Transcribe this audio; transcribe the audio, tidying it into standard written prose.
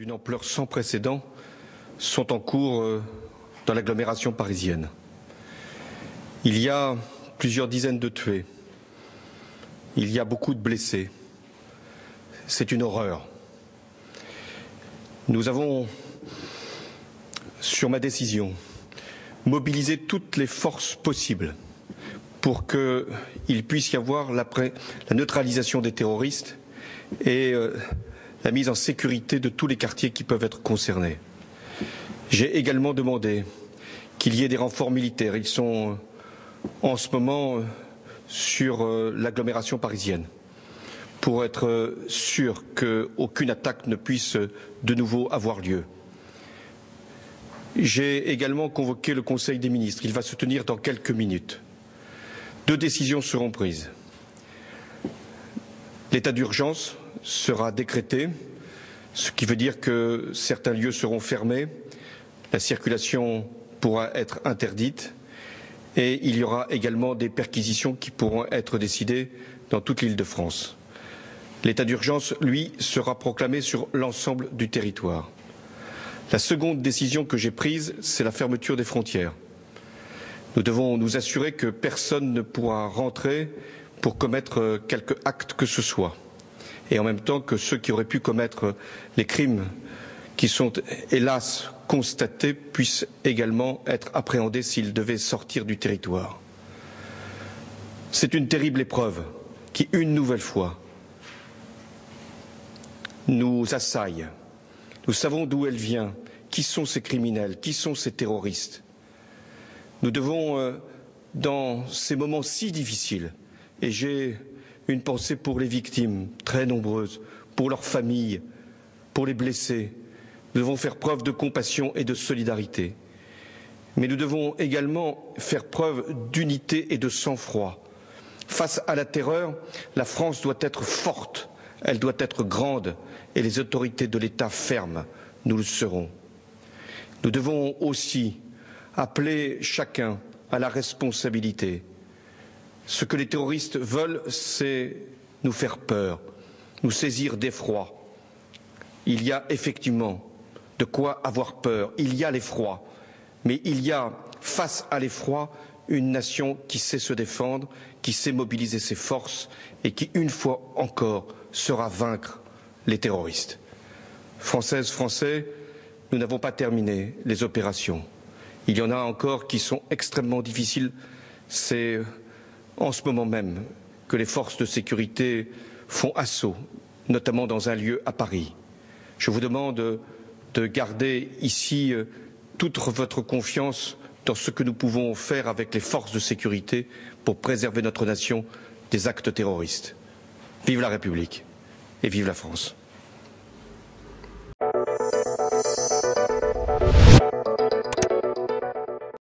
D'une ampleur sans précédent sont en cours dans l'agglomération parisienne. Il y a plusieurs dizaines de tués. Il y a beaucoup de blessés. C'est une horreur. Nous avons, sur ma décision, mobilisé toutes les forces possibles pour qu'il puisse y avoir la neutralisation des terroristes et la mise en sécurité de tous les quartiers qui peuvent être concernés. J'ai également demandé qu'il y ait des renforts militaires. Ils sont en ce moment sur l'agglomération parisienne pour être sûr qu'aucune attaque ne puisse de nouveau avoir lieu. J'ai également convoqué le Conseil des ministres. Il va se tenir dans quelques minutes. 2 décisions seront prises. L'état d'urgence sera décrété, ce qui veut dire que certains lieux seront fermés, la circulation pourra être interdite et il y aura également des perquisitions qui pourront être décidées dans toute l'Île-de-France. L'état d'urgence, lui, sera proclamé sur l'ensemble du territoire. La seconde décision que j'ai prise, c'est la fermeture des frontières. Nous devons nous assurer que personne ne pourra rentrer pour commettre quelque acte que ce soit. Et en même temps que ceux qui auraient pu commettre les crimes qui sont hélas constatés puissent également être appréhendés s'ils devaient sortir du territoire. C'est une terrible épreuve qui, une nouvelle fois, nous assaille. Nous savons d'où elle vient, qui sont ces criminels, qui sont ces terroristes. Nous devons, dans ces moments si difficiles, et j'ai une pensée pour les victimes, très nombreuses, pour leurs familles, pour les blessés. Nous devons faire preuve de compassion et de solidarité. Mais nous devons également faire preuve d'unité et de sang-froid. Face à la terreur, la France doit être forte, elle doit être grande, et les autorités de l'État fermes, nous le serons. Nous devons aussi appeler chacun à la responsabilité. Ce que les terroristes veulent, c'est nous faire peur, nous saisir d'effroi. Il y a effectivement de quoi avoir peur, il y a l'effroi, mais il y a, face à l'effroi, une nation qui sait se défendre, qui sait mobiliser ses forces et qui, une fois encore, saura vaincre les terroristes. Françaises, Français, nous n'avons pas terminé les opérations. Il y en a encore qui sont extrêmement difficiles. C'est en ce moment même que les forces de sécurité font assaut, notamment dans un lieu à Paris. Je vous demande de garder ici toute votre confiance dans ce que nous pouvons faire avec les forces de sécurité pour préserver notre nation des actes terroristes. Vive la République et vive la France.